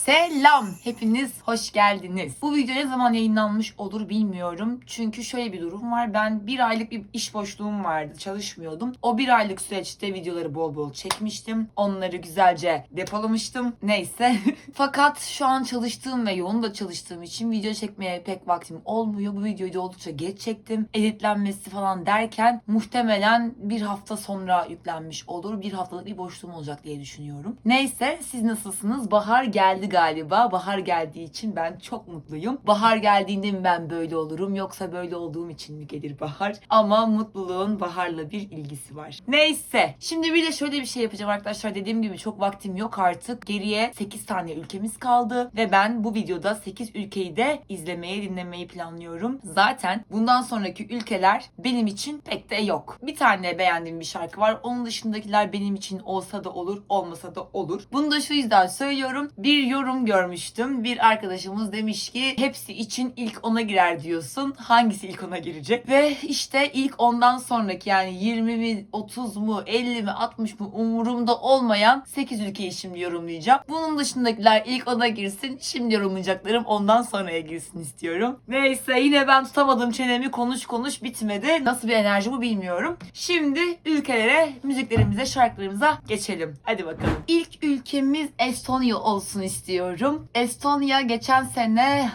Selam! Hepiniz hoş geldiniz. Bu video ne zaman yayınlanmış olur bilmiyorum. Çünkü şöyle bir durum var. Ben bir aylık bir iş boşluğum vardı. Çalışmıyordum. O bir aylık süreçte videoları bol bol çekmiştim. Onları güzelce depolamıştım. Neyse. Fakat şu an çalıştığım ve yoğun da çalıştığım için video çekmeye pek vaktim olmuyor. Bu videoyu da oldukça geç çektim. Editlenmesi falan derken muhtemelen bir hafta sonra yüklenmiş olur. Bir haftalık bir boşluğum olacak diye düşünüyorum. Neyse, siz nasılsınız? Bahar geldi galiba. Bahar geldiği için ben çok mutluyum. Bahar geldiğinde mi ben böyle olurum yoksa böyle olduğum için mi gelir bahar? Ama mutluluğun baharla bir ilgisi var. Neyse. Şimdi bir de şöyle bir şey yapacağım arkadaşlar. Dediğim gibi çok vaktim yok artık. Geriye 8 tane ülkemiz kaldı. Ve ben bu videoda 8 ülkeyi de izlemeyi, dinlemeyi planlıyorum. Zaten bundan sonraki ülkeler benim için pek de yok. Bir tane beğendiğim bir şarkı var. Onun dışındakiler benim için olsa da olur, olmasa da olur. Bunu da şu yüzden söylüyorum. Bir yorum görmüştüm. Bir arkadaşımız demiş ki hepsi için ilk 10'a girer diyorsun. Hangisi ilk 10'a girecek? Ve işte ilk 10'dan sonraki, yani 20 mi, 30 mu, 50 mi, 60 mı umurumda olmayan 8 ülkeyi şimdi yorumlayacağım. Bunun dışındakiler ilk 10'a girsin. Şimdi yorumlayacaklarım ondan sonraya girsin istiyorum. Neyse, yine ben tutamadım çenemi, konuş bitmedi. Nasıl bir enerji bu bilmiyorum. Şimdi ülkelere, müziklerimize, şarkılarımıza geçelim. Hadi bakalım. İlk ülkemiz Estonya olsun istiyorum. Estonya geçen sene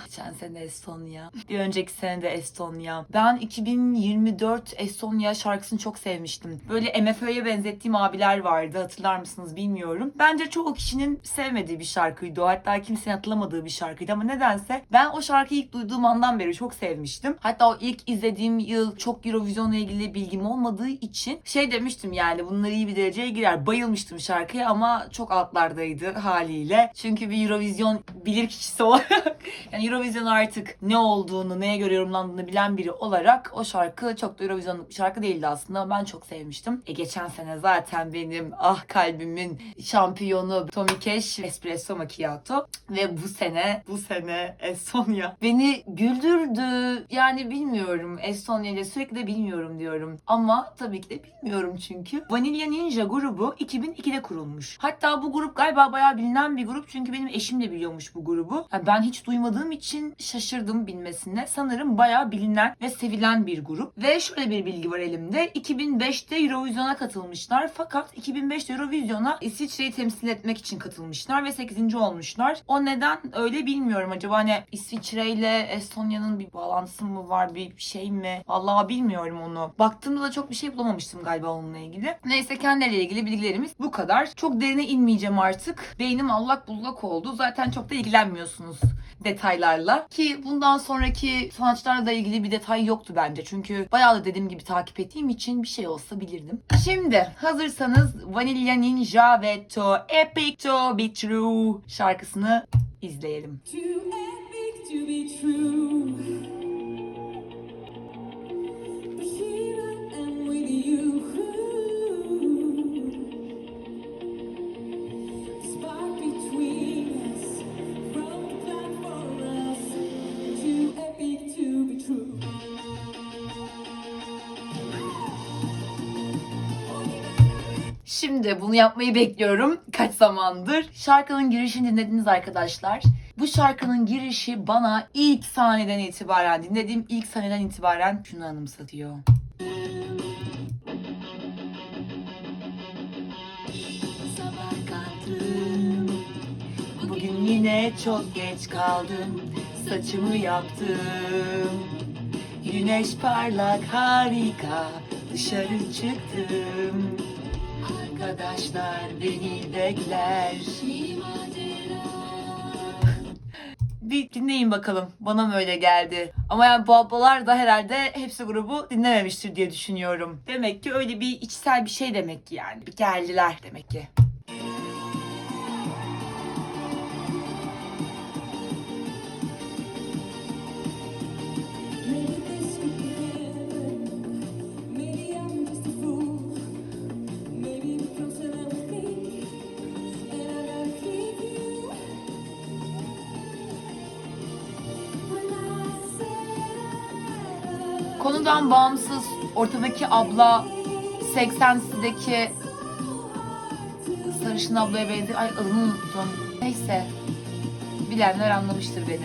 Estonya. Bir önceki sene de Estonya. Ben 2024 Estonya şarkısını çok sevmiştim. Böyle MFÖ'ye benzettiğim abiler vardı. Hatırlar mısınız bilmiyorum. Bence çoğu kişinin sevmediği bir şarkıydı o. Hatta kimsenin hatırlamadığı bir şarkıydı ama nedense ben o şarkıyı ilk duyduğum andan beri çok sevmiştim. Hatta o ilk izlediğim yıl çok Eurovision'la ilgili bilgim olmadığı için demiştim, yani bunlar iyi bir dereceye girer. Bayılmıştım şarkıya ama çok altlardaydı haliyle. Çünkü bir Eurovision bilir kişisi olarak yani Eurovision artık ne olduğunu, neye göre yorumlandığını bilen biri olarak o şarkı çok da Eurovision'luk bir şarkı değildi aslında. Ben çok sevmiştim. Geçen sene zaten benim kalbimin şampiyonu Tommy Cash, Espresso Macchiato ve bu sene Estonya beni güldürdü. Yani bilmiyorum, Estonya ile sürekli de bilmiyorum diyorum. Ama tabii ki de bilmiyorum çünkü. Vanilla Ninja grubu 2002'de kurulmuş. Hatta bu grup galiba bayağı bilinen bir grup çünkü benim eşim de biliyormuş bu grubu. Yani ben hiç duymadığım için şaşırdım bilmesine. Sanırım bayağı bilinen ve sevilen bir grup. Ve şöyle bir bilgi var elimde. 2005'te Eurovision'a katılmışlar. Fakat 2005'te Eurovision'a İsviçre'yi temsil etmek için katılmışlar ve 8. olmuşlar. O neden öyle bilmiyorum. Acaba hani İsviçre ile Estonya'nın bir bağlantısı mı var, bir şey mi? Vallahi bilmiyorum onu. Baktığımda da çok bir şey bulamamıştım galiba onunla ilgili. Neyse, kendileriyle ilgili bilgilerimiz bu kadar. Çok derine inmeyeceğim artık. Beynim allak bullak oldu. Zaten çok da ilgilenmiyorsunuz detaylarla. Ki bundan sonraki sanatçılarla ilgili bir detay yoktu bence. Çünkü bayağı da dediğim gibi takip ettiğim için bir şey olsa bilirdim. Şimdi hazırsanız Vanilla Ninja ve To Epic To Be True şarkısını izleyelim. Too epic to be true. Şimdi bunu yapmayı bekliyorum kaç zamandır. Şarkının girişini dinlediniz arkadaşlar. Bu şarkının girişi bana ilk sahneden itibaren, dinlediğim ilk sahneden itibaren şunu anımsatıyor. Bugün yine çok geç kaldım, saçımı yaptım. Güneş parlak harika, dışarı çıktım. Arkadaşlar beni bekler. Bir dinleyin bakalım. Bana mı öyle geldi? Ama yani bu ablalar da herhalde hepsi grubu dinlememiştir diye düşünüyorum. Demek ki öyle bir içsel bir şey demek ki yani. Bir geldiler demek ki. Konudan bağımsız, ortadaki abla 80'deki sarışın ablaya benziyor. Ay, adını unuttum. Neyse. Bilenler anlamıştır beni.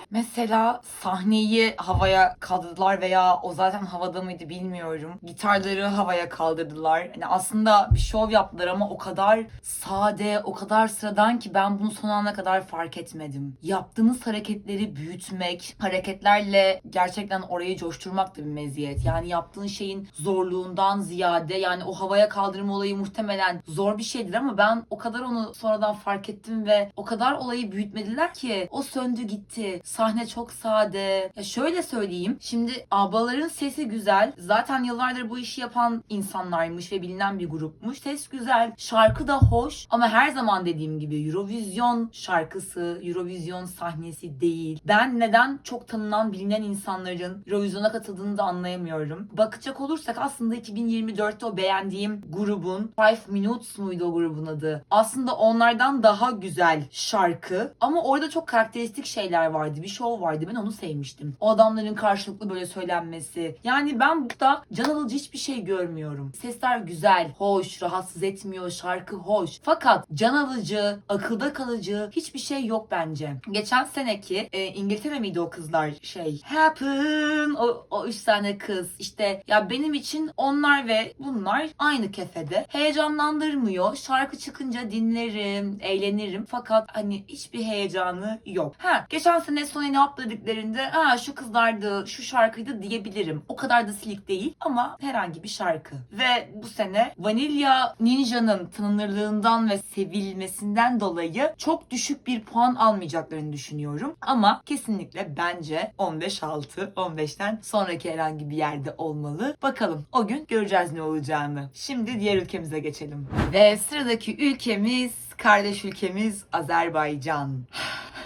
Mesela sahneyi havaya kaldırdılar veya o zaten havada mıydı bilmiyorum. Gitarları havaya kaldırdılar. Yani aslında bir şov yaptılar ama o kadar sade, o kadar sıradan ki ben bunu son ana kadar fark etmedim. Yaptığınız hareketleri büyütmek, hareketlerle gerçekten orayı coşturmak da bir meziyet. Yani yaptığın şeyin zorluğundan ziyade, yani o havaya kaldırma olayı muhtemelen zor bir şeydir ama ben o kadar onu sonradan fark ettim ve o kadar olayı büyütmediler ki o söndü gitti. Sahne çok sade. Ya şöyle söyleyeyim. Şimdi ablaların sesi güzel. Zaten yıllardır bu işi yapan insanlarmış ve bilinen bir grupmuş. Ses güzel. Şarkı da hoş. Ama her zaman dediğim gibi Eurovision şarkısı, Eurovision sahnesi değil. Ben neden çok tanınan, bilinen insanların Eurovision'a katıldığını da anlayamıyorum. Bakacak olursak aslında 2024'te o beğendiğim grubun 5 Minutes muydu o grubun adı? Aslında onlardan daha güzel şarkı. Ama orada çok karakteristik şeyler vardı. Bir şov vardı. Ben onu sevmiştim. O adamların karşılıklı böyle söylenmesi. Yani ben burada can alıcı hiçbir şey görmüyorum. Sesler güzel, hoş, rahatsız etmiyor, şarkı hoş. Fakat can alıcı, akılda kalıcı hiçbir şey yok bence. Geçen seneki İngiltere miydi o kızlar Happen, o 3 tane kız. İşte ya benim için onlar ve bunlar aynı kefede. Heyecanlandırmıyor. Şarkı çıkınca dinlerim, eğlenirim. Fakat hani hiçbir heyecanı yok. Geçen sene Sony ne yaptı dediklerinde şu kızlardı, şu şarkıydı diyebilirim. O kadar da silik değil ama herhangi bir şarkı. Ve bu sene Vanilla Ninja'nın tanınırlığından ve sevilmesinden dolayı çok düşük bir puan almayacaklarını düşünüyorum. Ama kesinlikle bence 15-6, 15'ten sonraki herhangi bir yerde olmalı. Bakalım o gün göreceğiz ne olacağını. Şimdi diğer ülkemize geçelim. Ve sıradaki ülkemiz, kardeş ülkemiz Azerbaycan.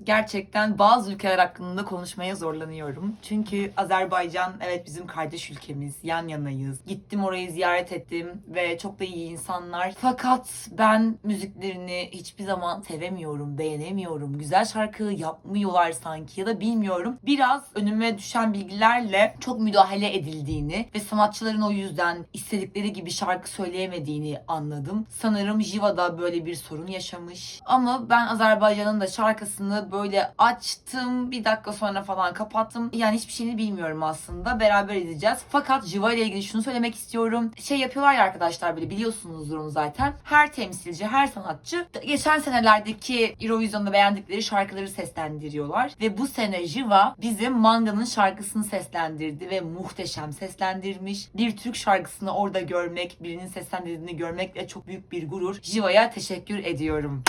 Gerçekten bazı ülkeler hakkında konuşmaya zorlanıyorum. Çünkü Azerbaycan evet bizim kardeş ülkemiz. Yan yanayız. Gittim orayı ziyaret ettim ve çok da iyi insanlar. Fakat ben müziklerini hiçbir zaman sevemiyorum, beğenemiyorum. Güzel şarkı yapmıyorlar sanki ya da bilmiyorum. Biraz önüme düşen bilgilerle çok müdahale edildiğini ve sanatçıların o yüzden istedikleri gibi şarkı söyleyemediğini anladım. Sanırım Jiva'da böyle bir sorun yaşamış. Ama ben Azerbaycan'ın da şarkısını böyle açtım, bir dakika sonra falan kapattım. Yani hiçbir şeyini bilmiyorum aslında. Beraber izleyeceğiz. Fakat Jiva ile ilgili şunu söylemek istiyorum. Yapıyorlar ya arkadaşlar, böyle biliyorsunuzdur onu zaten. Her temsilci, her sanatçı geçen senelerdeki Eurovision'da beğendikleri şarkıları seslendiriyorlar. Ve bu sene Jiva bizim Manga'nın şarkısını seslendirdi ve muhteşem seslendirmiş. Bir Türk şarkısını orada görmek, birinin seslendirdiğini görmek de çok büyük bir gurur. Jiva'ya teşekkür ediyorum.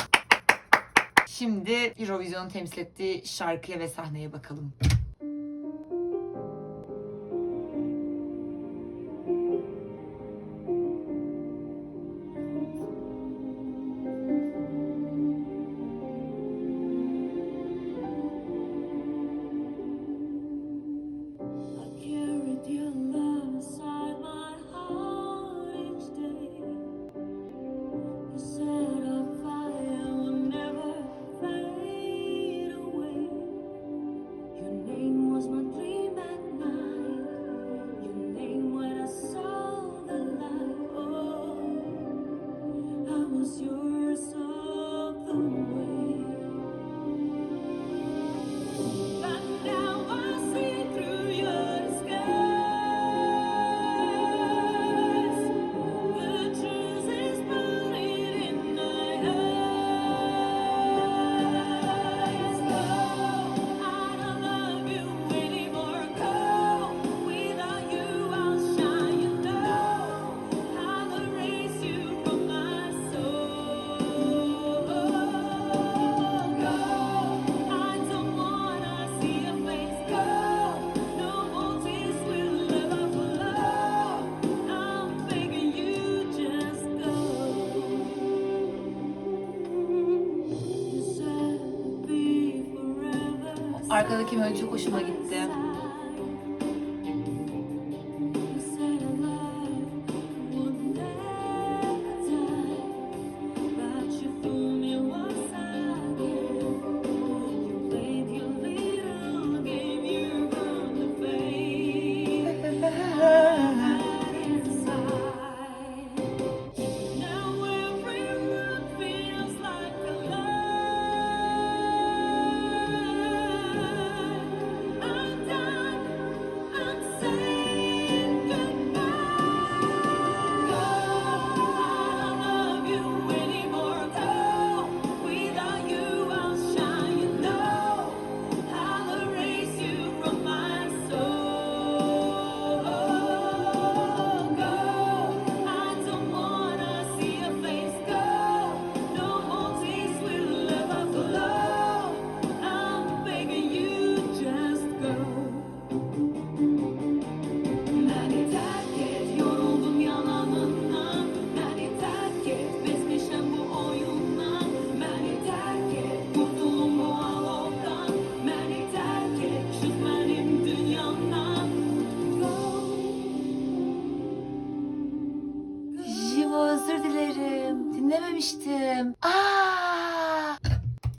Şimdi Eurovision'un temsil ettiği şarkıya ve sahneye bakalım. arkadaki melodi çok hoşuma gitti. Özür dilerim. Dinlememiştim.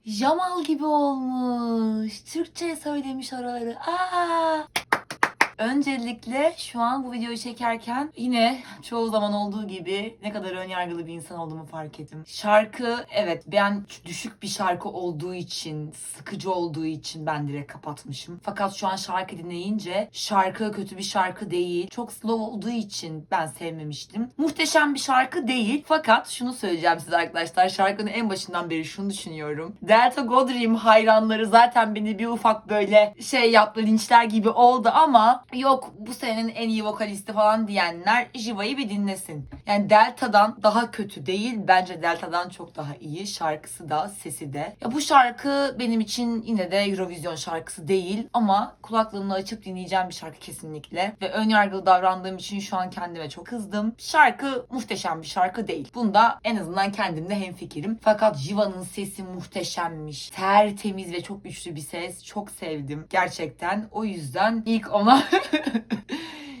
Jamal gibi olmuş. Türkçe söylemiş oraları. Öncelikle şu an bu videoyu çekerken yine çoğu zaman olduğu gibi ne kadar önyargılı bir insan olduğumu fark ettim. Şarkı, evet, ben düşük bir şarkı olduğu için, sıkıcı olduğu için ben direkt kapatmışım. Fakat şu an şarkı dinleyince şarkı kötü bir şarkı değil. Çok slow olduğu için ben sevmemiştim. Muhteşem bir şarkı değil. Fakat şunu söyleyeceğim size arkadaşlar. Şarkının en başından beri şunu düşünüyorum. Delta Goddard hayranları zaten beni bir ufak böyle yaptı, linçler gibi oldu ama yok bu senenin en iyi vokalisti falan diyenler Jiva'yı bir dinlesin. Yani Delta'dan daha kötü değil. Bence Delta'dan çok daha iyi. Şarkısı da, sesi de. Ya bu şarkı benim için yine de Eurovision şarkısı değil ama kulaklığımla açıp dinleyeceğim bir şarkı kesinlikle. Ve önyargılı davrandığım için şu an kendime çok kızdım. Şarkı muhteşem bir şarkı değil. Bunda en azından kendimle hemfikirim. Fakat Jiva'nın sesi muhteşemmiş. Tertemiz ve çok güçlü bir ses. Çok sevdim gerçekten. O yüzden ilk ona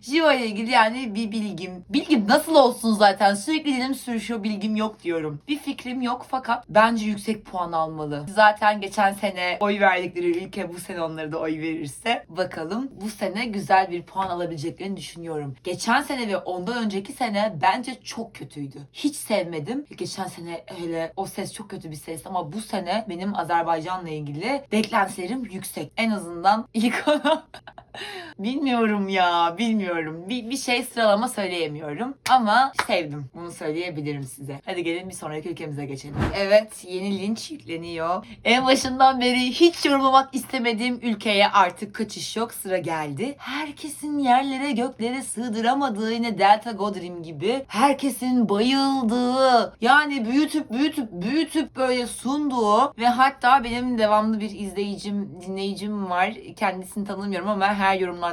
Jiva ile ilgili yani bir bilgim. Bilgim nasıl olsun zaten. Sürekli dilim sürüşüyor, bilgim yok diyorum. Bir fikrim yok fakat bence yüksek puan almalı. Zaten geçen sene oy verdikleri ülke bu sene onlara da oy verirse bakalım bu sene güzel bir puan alabileceklerini düşünüyorum. Geçen sene ve ondan önceki sene bence çok kötüydü. Hiç sevmedim. Geçen sene hele o ses çok kötü bir ses ama bu sene benim Azerbaycan'la ilgili beklentilerim yüksek. En azından ilk ona bilmiyorum ya, bilmiyorum. Bir şey sıralama söyleyemiyorum ama sevdim. Bunu söyleyebilirim size. Hadi gelin bir sonraki ülkemize geçelim. Evet, yeni linç yükleniyor. En başından beri hiç yorumlamak istemediğim ülkeye artık kaçış yok. Sıra geldi. Herkesin yerlere göklere sığdıramadığı yine Delta Goddard gibi herkesin bayıldığı, yani büyütüp böyle sunduğu ve hatta benim devamlı bir dinleyicim var. Kendisini tanımıyorum ama her yorumda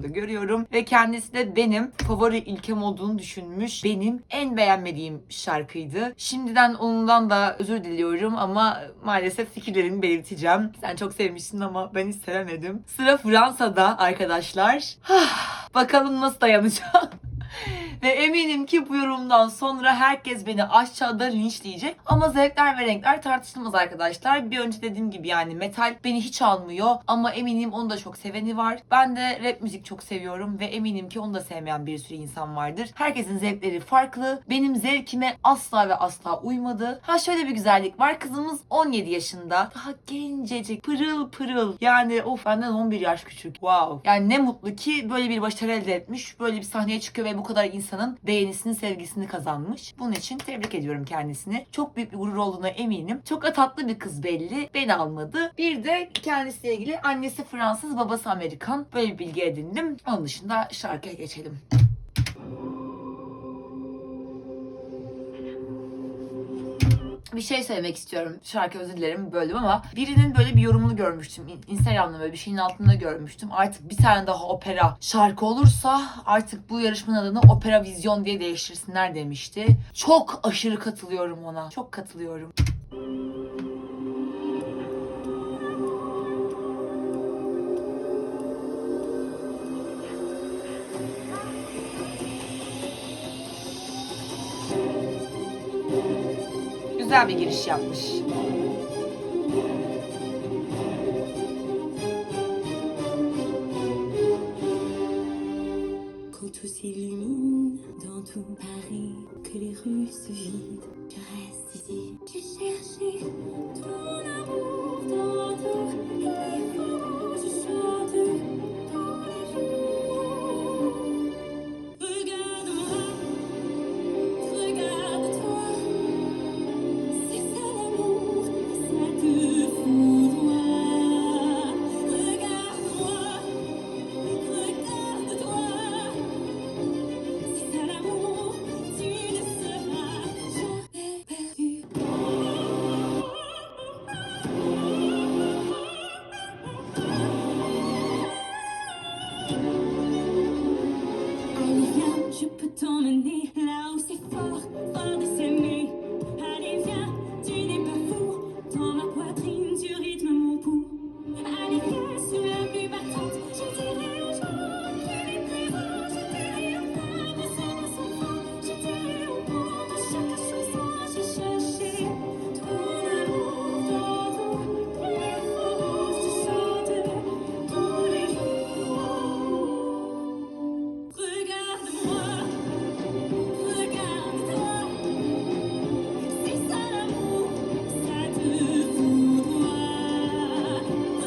görüyorum ve kendisi de benim favori ülkem olduğunu düşünmüş. Benim en beğenmediğim şarkıydı. Şimdiden ondan da özür diliyorum ama maalesef fikirlerimi belirteceğim. Sen çok sevmişsin ama ben hiç sevemedim. Sıra Fransa'da arkadaşlar. Bakalım nasıl dayanacağım. Ve eminim ki bu yorumdan sonra herkes beni aşağıda linçleyecek. Ama zevkler ve renkler tartışılmaz arkadaşlar. Bir önce dediğim gibi yani metal beni hiç almıyor. Ama eminim onu da çok seveni var. Ben de rap müzik çok seviyorum. Ve eminim ki onu da sevmeyen bir sürü insan vardır. Herkesin zevkleri farklı. Benim zevkime asla ve asla uymadı. Şöyle bir güzellik var. Kızımız 17 yaşında. Daha gencecik. Pırıl pırıl. Yani benden 11 yaş küçük. Wow. Yani ne mutlu ki böyle bir başarı elde etmiş. Böyle bir sahneye çıkıyor ve bu kadar insanın beğenisini, sevgisini kazanmış. Bunun için tebrik ediyorum kendisini. Çok büyük bir gurur olduğuna eminim. Çok da tatlı bir kız belli. Beni almadı. Bir de kendisiyle ilgili annesi Fransız, babası Amerikan. Böyle bir bilgi edindim. Onun dışında şarkıya geçelim. Bir şey söylemek istiyorum. Şarkı özür dilerim böldüm ama birinin böyle bir yorumunu görmüştüm. Instagram'da böyle bir şeyin altında görmüştüm. Artık bir tane daha opera şarkı olursa artık bu yarışmanın adını Opera Vizyon diye değiştirsinler demişti. Çok aşırı katılıyorum ona. Çok katılıyorum. Çok katılıyorum. Güzel bir giriş yapmış. Quand tout s'illumine dans tout Paris, que les rues se vident, je reste ici. J'ai cherché ton amour dans tout, et les mots je chante tous les jours. Regarde-moi, regarde-toi, c'est ça l'amour, ça te foudroie. Regarde-moi, regarde-toi. C'est ça l'amour, tu ne seras jamais perdu. Allez viens, je peux t'emmener là où c'est fort, fort de s'aimer. Allez viens, tu n'es pas fou, dans ma poitrine tu rythmes mon pouls. Allez viens, sous la pluie battante, je dirai aux gens qu'il est présent. Je dirai aux femmes, aux hommes, aux enfants, je dirai au monde chaque chanson. J'ai cherché ton amour dans tous les mots, je chante tous les jours. Regarde-moi, regarde-toi, c'est ça l'amour, ça te foudroie.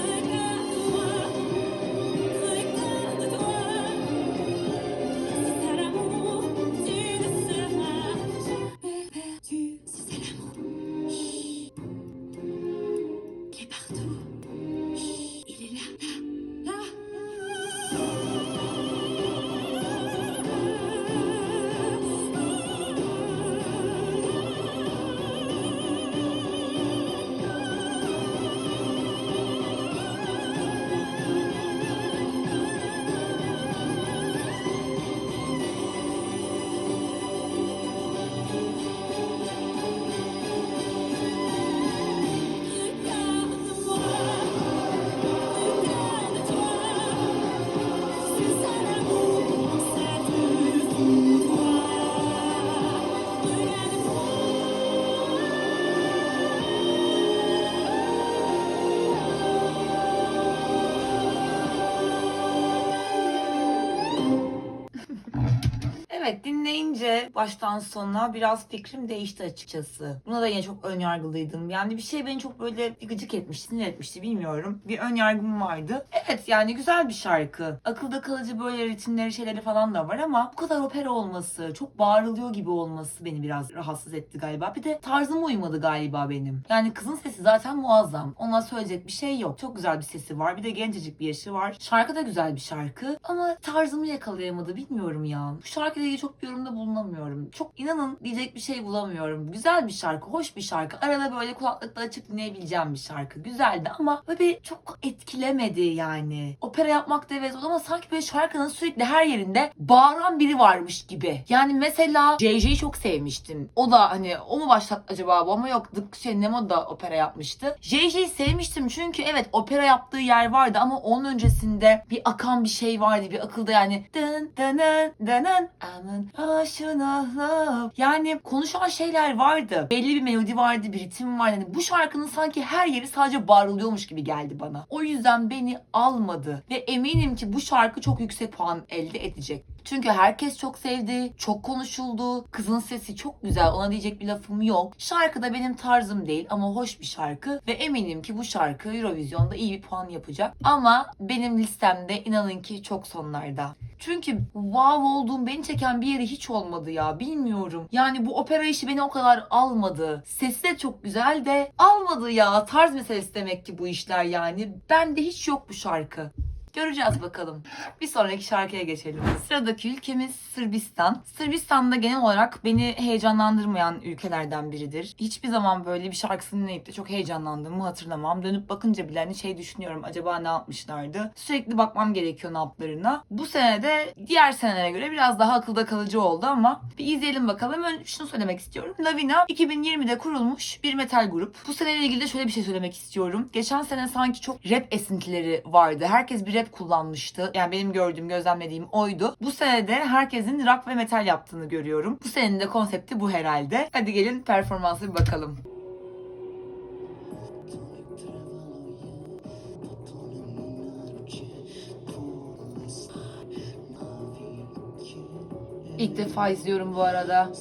Regarde-moi, regarde-toi, c'est ça l'amour, tu ne seras jamais perdu. C'est ça l'amour, chut, il est partout, chut, il est là, là, là. Regarde-moi, regarde-toi, c'est ça l'amour, ça te foudroie. Evet, dinleyince baştan sona biraz fikrim değişti açıkçası. Buna da yine çok önyargılıydım. Yani bir şey beni çok böyle bir gıcık etmişti, sinir etmişti bilmiyorum. Bir önyargım vardı. Evet yani güzel bir şarkı. Akılda kalıcı böyle ritimleri şeyleri falan da var ama bu kadar opera olması, çok bağırılıyor gibi olması beni biraz rahatsız etti galiba. Bir de tarzıma uymadı galiba benim. Yani kızın sesi zaten muazzam. Ona söyleyecek bir şey yok. Çok güzel bir sesi var. Bir de gencecik bir yaşı var. Şarkı da güzel bir şarkı. Ama tarzımı yakalayamadı bilmiyorum ya. Bu şarkıyla ilgili çok bir yorumda bulunamıyorum. Çok inanın diyecek bir şey bulamıyorum. Güzel bir şarkı, hoş bir şarkı. Arada böyle kulaklıkla açıp dinleyebileceğim bir şarkı. Güzeldi ama böyle bir çok etkilemedi yani. Opera yapmak da evet ama sanki böyle şarkının sürekli her yerinde bağıran biri varmış gibi. Yani mesela JJ'yi çok sevmiştim. O da hani o mu başlattı acaba bu ama yok. Nemo da opera yapmıştı. JJ'yi sevmiştim çünkü evet opera yaptığı yer vardı ama onun öncesinde bir akan bir şey vardı. Bir akılda yani dın dın dın dın aman aşına love. Yani konuşan şeyler vardı. Belli bir melodi vardı, bir ritim vardı. Yani bu şarkının sanki her yeri sadece bağırılıyormuş gibi geldi bana. O yüzden beni almadı. Ve eminim ki bu şarkı çok yüksek puan elde edecek. Çünkü herkes çok sevdi, çok konuşuldu. Kızın sesi çok güzel, ona diyecek bir lafım yok. Şarkı da benim tarzım değil ama hoş bir şarkı. Ve eminim ki bu şarkı Eurovision'da iyi bir puan yapacak. Ama benim listemde inanın ki çok sonlarda. Çünkü wow olduğum, beni çeken bir yeri hiç olmadı ya, bilmiyorum. Yani bu opera işi beni o kadar almadı. Sesi de çok güzel de almadı ya. Tarz meselesi demek ki bu işler yani. Bende hiç yok bu şarkı. Göreceğiz bakalım. Bir sonraki şarkıya geçelim. Sıradaki ülkemiz Sırbistan. Sırbistan'da genel olarak beni heyecanlandırmayan ülkelerden biridir. Hiçbir zaman böyle bir şarkısını dinleyip de çok heyecanlandığımı hatırlamam. Dönüp bakınca bile hani şey düşünüyorum, acaba ne yapmışlardı? Sürekli bakmam gerekiyor ne yaptıklarına. Bu sene de diğer senelere göre biraz daha akılda kalıcı oldu ama bir izleyelim bakalım. Önce şunu söylemek istiyorum. Lavina 2020'de kurulmuş bir metal grup. Bu seneyle ilgili de şöyle bir şey söylemek istiyorum. Geçen sene sanki çok rap esintileri vardı. Herkes bir rap kullanmıştı. Yani benim gördüğüm, gözlemlediğim oydu. Bu sene de herkesin rock ve metal yaptığını görüyorum. Bu senenin de konsepti bu herhalde. Hadi gelin performansa bir bakalım. İlk defa izliyorum bu arada.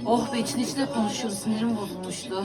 Oh be, içine konuşuyoruz. Sinirim bozulmuştu.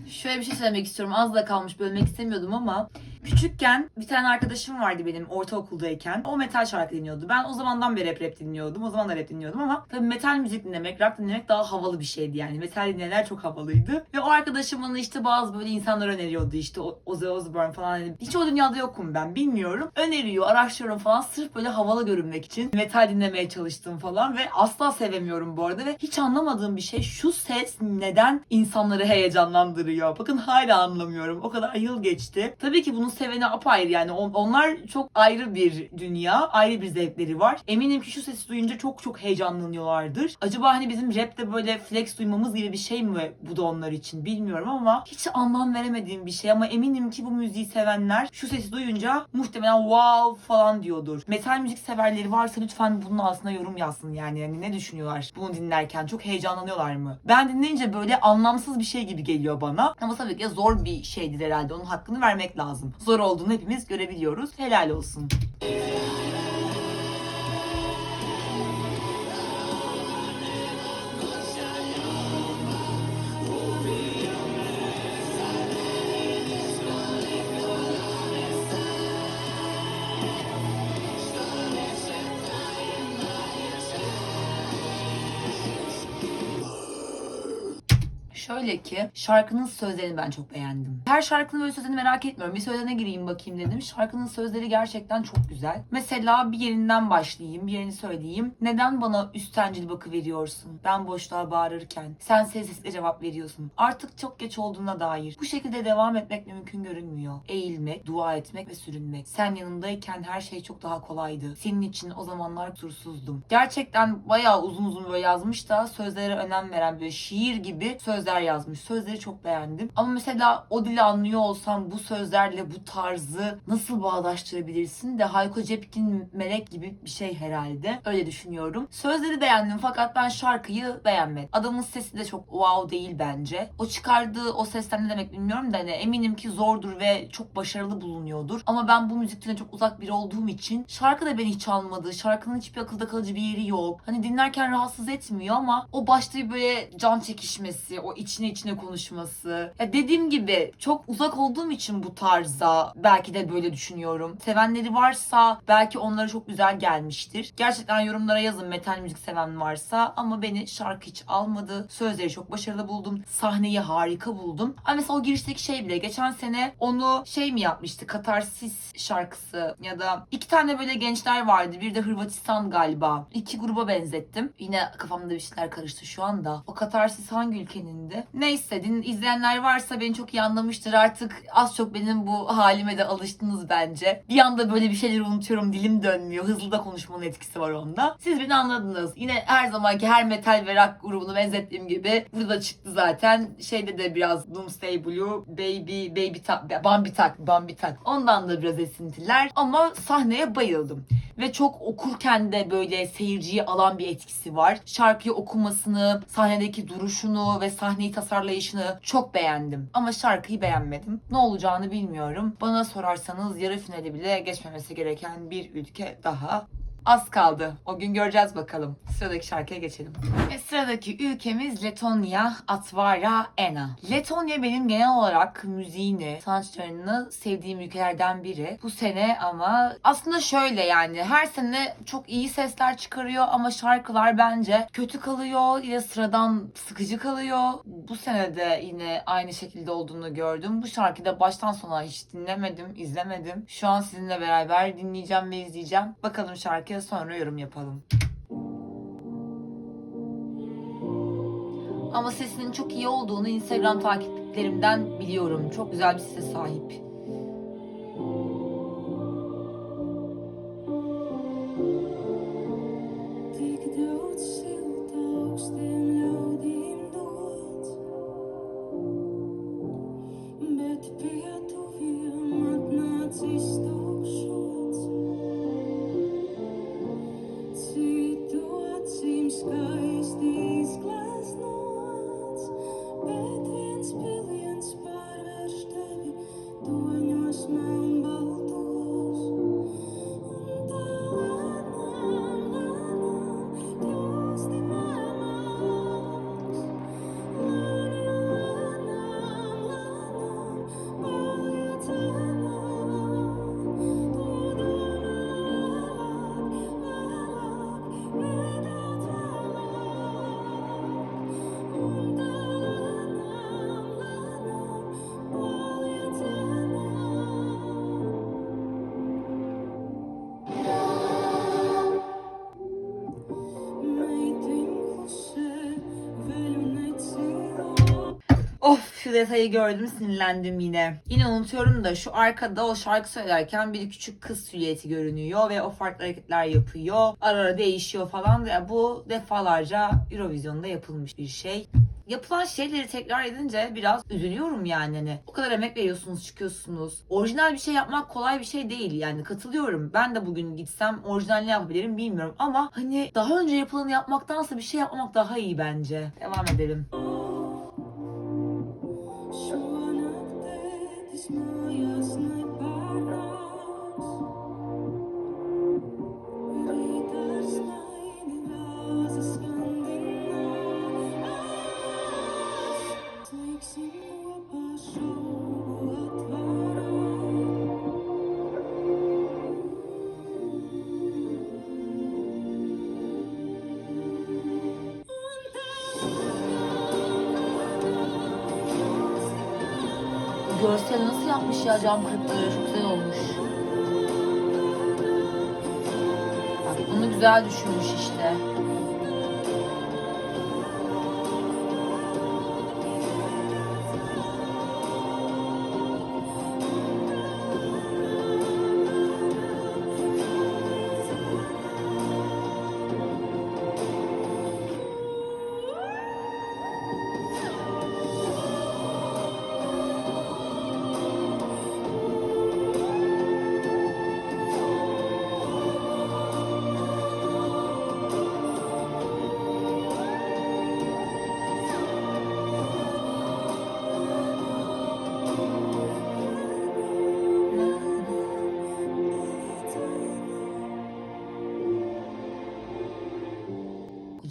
Şöyle bir şey söylemek istiyorum. Az da kalmış, bölmek istemiyordum ama küçükken bir tane arkadaşım vardı benim ortaokuldayken. O metal şarkı dinliyordu. Ben o zamandan beri rap dinliyordum. O zaman da rap dinliyordum ama tabii metal müzik dinlemek, rap dinlemek daha havalı bir şeydi yani. Metal dinleyenler çok havalıydı. Ve o arkadaşım bana işte bazı böyle insanlar öneriyordu. İşte Ozzy Osbourne falan. Yani hiç o dünyada yokum ben, bilmiyorum. Öneriyor, araştırıyorum falan. Sırf böyle havalı görünmek için metal dinlemeye çalıştım falan ve asla sevemiyorum bu arada ve hiç anlamadığım bir şey, şu ses neden insanları heyecanlandırıyor? Bakın hala anlamıyorum. O kadar yıl geçti. Tabii ki bunun seveni apayrı yani. Onlar çok ayrı bir dünya, ayrı bir zevkleri var. Eminim ki şu sesi duyunca çok çok heyecanlanıyorlardır. Acaba hani bizim rapte böyle flex duymamız gibi bir şey mi bu da onlar için, bilmiyorum ama hiç anlam veremediğim bir şey ama eminim ki bu müziği sevenler şu sesi duyunca muhtemelen wow falan diyordur. Metal müzik severleri varsa lütfen bunun altına yorum yazsın yani ne düşünüyorlar bunu dinlerken, çok heyecanlanıyorlar mı? Ben dinleyince böyle anlamsız bir şey gibi geliyor bana ama tabii ki zor bir şeydir herhalde, onun hakkını vermek lazım. Zor olduğunu hepimiz görebiliyoruz. Helal olsun. Şöyle ki şarkının sözlerini ben çok beğendim. Her şarkının böyle sözlerini merak etmiyorum. Bir sözlerine gireyim bakayım dedim. Şarkının sözleri gerçekten çok güzel. Mesela bir yerinden başlayayım, bir yerini söyleyeyim. Neden bana üstencil bakıveriyorsun? Ben boşluğa bağırırken. Sen sessizlikle cevap veriyorsun. Artık çok geç olduğuna dair. Bu şekilde devam etmek mümkün görünmüyor. Eğilmek, dua etmek ve sürünmek. Sen yanındayken her şey çok daha kolaydı. Senin için o zamanlar kusursuzdum. Gerçekten bayağı uzun uzun böyle yazmış da sözlere önem veren, böyle şiir gibi sözler yazmış. Sözleri çok beğendim. Ama mesela o dili anlıyor olsam bu sözlerle bu tarzı nasıl bağdaştırabilirsin de Hayko Cepkin Melek gibi bir şey herhalde. Öyle düşünüyorum. Sözleri beğendim fakat ben şarkıyı beğenmedim. Adamın sesi de çok wow değil bence. O çıkardığı o sesten ne demek bilmiyorum da hani eminim ki zordur ve çok başarılı bulunuyordur. Ama ben bu müzikten çok uzak biri olduğum için şarkı da beni hiç almadı. Şarkının hiçbir akılda kalıcı bir yeri yok. Hani dinlerken rahatsız etmiyor ama o başta bir böyle can çekişmesi, o içine konuşması. Ya dediğim gibi çok uzak olduğum için bu tarza belki de böyle düşünüyorum. Sevenleri varsa belki onlara çok güzel gelmiştir. Gerçekten yorumlara yazın metal müzik seven varsa ama beni şarkı hiç almadı. Sözleri çok başarılı buldum. Sahneyi harika buldum. Ama mesela o girişteki şey bile geçen sene onu şey mi yapmıştı? Katarsis şarkısı ya da iki tane böyle gençler vardı. Bir de Hırvatistan galiba. İki gruba benzettim. Yine kafamda bir şeyler karıştı şu anda. O Katarsis hangi ülkenin? şimdi. Neyse, izleyenler varsa beni çok iyi anlamıştır. Artık az çok benim bu halime de alıştınız bence. Bir anda böyle bir şeyleri unutuyorum, dilim dönmüyor. Hızlı da konuşmanın etkisi var onda. Siz beni anladınız. Yine her zamanki her metal ve rock grubunu benzettiğim gibi burada çıktı zaten. Şeyde de biraz Doomsday Blue, Bambi Tak. Ondan da biraz esintiler ama sahneye bayıldım. Ve çok okurken de böyle seyirciyi alan bir etkisi var. Şarkıyı okumasını, sahnedeki duruşunu ve sahneyi tasarlayışını çok beğendim. Ama şarkıyı beğenmedim. Ne olacağını bilmiyorum. Bana sorarsanız yarı finali bile geçmemesi gereken bir ülke daha. Az kaldı. O gün göreceğiz bakalım. Sıradaki şarkıya geçelim. Ve sıradaki ülkemiz Letonya, Atvara Ena. Letonya benim genel olarak müziğini, sanatçılarını sevdiğim ülkelerden biri. Bu sene ama aslında şöyle, yani her sene çok iyi sesler çıkarıyor ama şarkılar bence kötü kalıyor ya sıradan sıkıcı kalıyor. Bu sene de yine aynı şekilde olduğunu gördüm. Bu şarkıyı da baştan sona hiç dinlemedim, izlemedim. Şu an sizinle beraber dinleyeceğim ve izleyeceğim. Bakalım şarkıya, sonra yorum yapalım. Ama sesinin çok iyi olduğunu Instagram takipçilerimden biliyorum. Çok güzel bir sese sahip. Of, şu detayı gördüm, sinirlendim yine. Yine unutuyorum da şu arkada o şarkı söylerken bir küçük kız silüeti görünüyor ve o farklı hareketler yapıyor. Ara ara değişiyor falan. Yani bu defalarca Eurovision'da yapılmış bir şey. Yapılan şeyleri tekrar edince biraz üzülüyorum yani. Hani o kadar emek veriyorsunuz, çıkıyorsunuz. Orijinal bir şey yapmak kolay bir şey değil yani, katılıyorum. Ben de bugün gitsem orijinal ne yapabilirim bilmiyorum ama hani daha önce yapılanı yapmaktansa bir şey yapmamak daha iyi bence. Devam edelim. Görsel nasıl yapmış ya, cam kırıkları çok güzel olmuş. Bak, bunu güzel düşünmüş işte.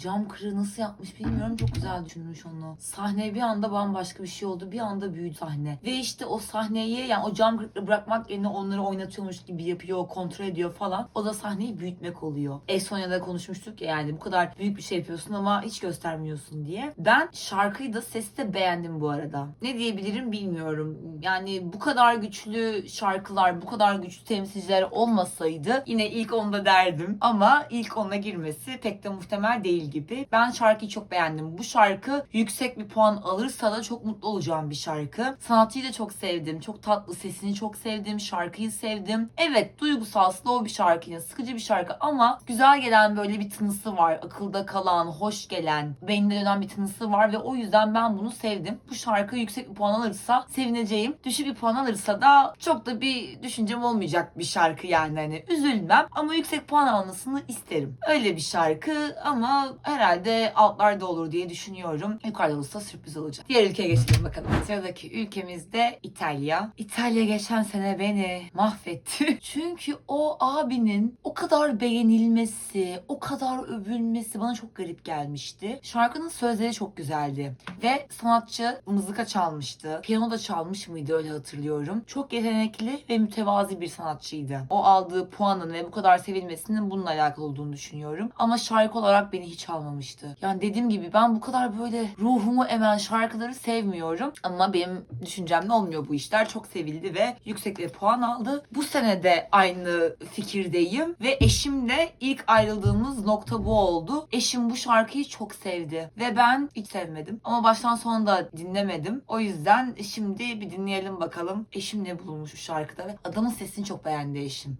Cam kırığı nasıl yapmış bilmiyorum, çok güzel düşünmüş onu. Sahne bir anda bambaşka bir şey oldu. Bir anda büyüdü sahne. Ve işte o sahneyi, yani o cam kırıkları bırakmak yerine onları oynatıyormuş gibi yapıyor, kontrol ediyor falan. O da sahneyi büyütmek oluyor. Sonya'da konuşmuştuk ya, yani bu kadar büyük bir şey yapıyorsun ama hiç göstermiyorsun diye. Ben şarkıyı da, sesi de beğendim bu arada. Ne diyebilirim bilmiyorum. Yani bu kadar güçlü şarkılar, bu kadar güçlü temsilciler olmasaydı yine ilk 10'da derdim. Ama ilk 10'a girmesi pek de muhtemel değil gibi. gibi. Ben şarkıyı çok beğendim. Bu şarkı yüksek bir puan alırsa da çok mutlu olacağım bir şarkı. Sanatçıyı da çok sevdim. Çok tatlı, sesini çok sevdim. Şarkıyı sevdim. Evet, duygusal, slow bir şarkı, yine sıkıcı bir şarkı ama güzel gelen böyle bir tınısı var. Akılda kalan, hoş gelen, beynine dönen bir tınısı var ve o yüzden ben bunu sevdim. Bu şarkı yüksek bir puan alırsa sevineceğim. Düşük bir puan alırsa da çok da bir düşüncem olmayacak bir şarkı yani. Hani üzülmem ama yüksek puan almasını isterim. Öyle bir şarkı ama herhalde altlarda olur diye düşünüyorum. Yukarıda olursa sürpriz olacak. Diğer ülkeye geçelim bakalım. Sıradaki ülkemizde İtalya. İtalya geçen sene beni mahvetti. Çünkü o abinin o kadar beğenilmesi, o kadar övülmesi bana çok garip gelmişti. Şarkının sözleri çok güzeldi. Ve sanatçı mızıka çalmıştı. Piyano da çalmış mıydı, öyle hatırlıyorum. Çok yetenekli ve mütevazi bir sanatçıydı. O aldığı puanın ve bu kadar sevilmesinin bununla alakalı olduğunu düşünüyorum. Ama şarkı olarak beni hiç almamıştı. Yani dediğim gibi ben bu kadar böyle ruhumu emen şarkıları sevmiyorum. Ama benim düşüncemle olmuyor bu işler. Çok sevildi ve yüksek bir puan aldı. Bu sene de aynı fikirdeyim. Ve eşimle ilk ayrıldığımız nokta bu oldu. Eşim bu şarkıyı çok sevdi. Ve ben hiç sevmedim. Ama baştan sona da dinlemedim. O yüzden şimdi bir dinleyelim bakalım. Eşim ne bulmuş bu şarkıda. Ve adamın sesini çok beğendi eşim.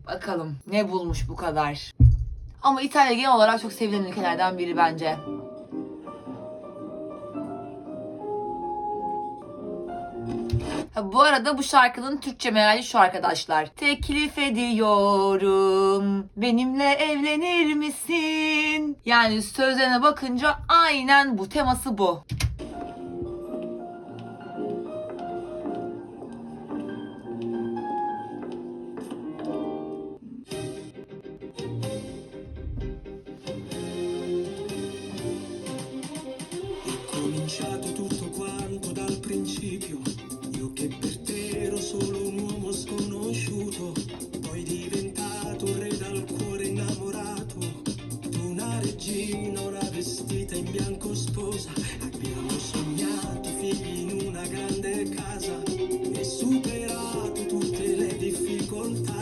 Bakalım ne bulmuş bu kadar. Ama İtalya genel olarak çok sevilen ülkelerden biri bence. Bu arada bu şarkının Türkçe meali şu arkadaşlar. Teklif ediyorum, benimle evlenir misin? Yani sözlerine bakınca aynen bu, teması bu. Cominciato tutto quanto dal principio, io che per te ero solo un uomo sconosciuto, poi diventato un re dal cuore innamorato, tu una regina, una vestita in bianco sposa, abbiamo sognato figli in una grande casa e superato tutte le difficoltà,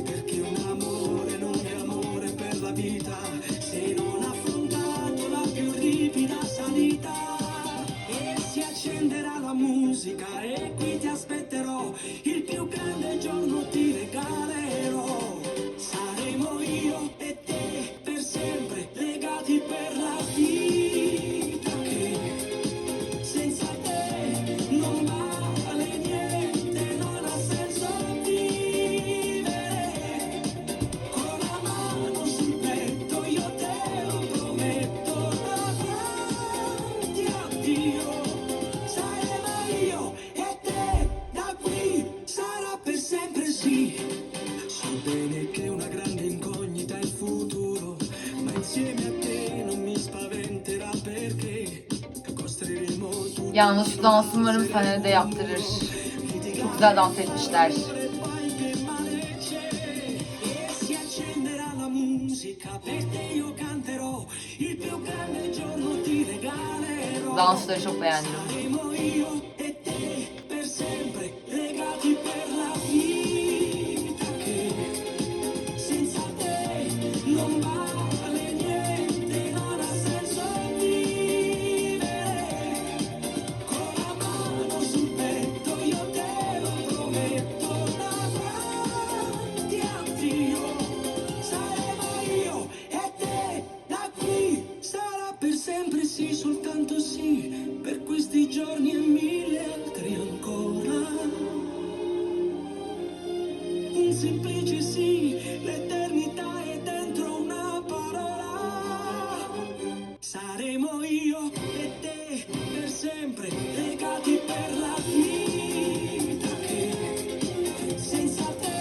perché un amore non è amore per la vita, se non affrontato la più ripida salita. Si accenderà la musica e qui ti aspetterò, il più grande giorno ti regalerò. Saremo io e te per sempre legati per la vita, che senza te non vale niente, non ha senso vivere. Con la mano sul petto io te lo prometto davanti a Dio. So bene che una grande incognita è il futuro, ma insieme a te non mi spaventerà perché costruiremo tutto. Yalnız şu dansı umarım sahnede de yaptırır. Çok güzel dans etmişler. Dansları çok beğendim. Soltanto sì, per questi giorni e mille altri ancora. Un semplice sì, l'eternità è dentro una parola. Saremo io e te per sempre legati per la vita, che senza te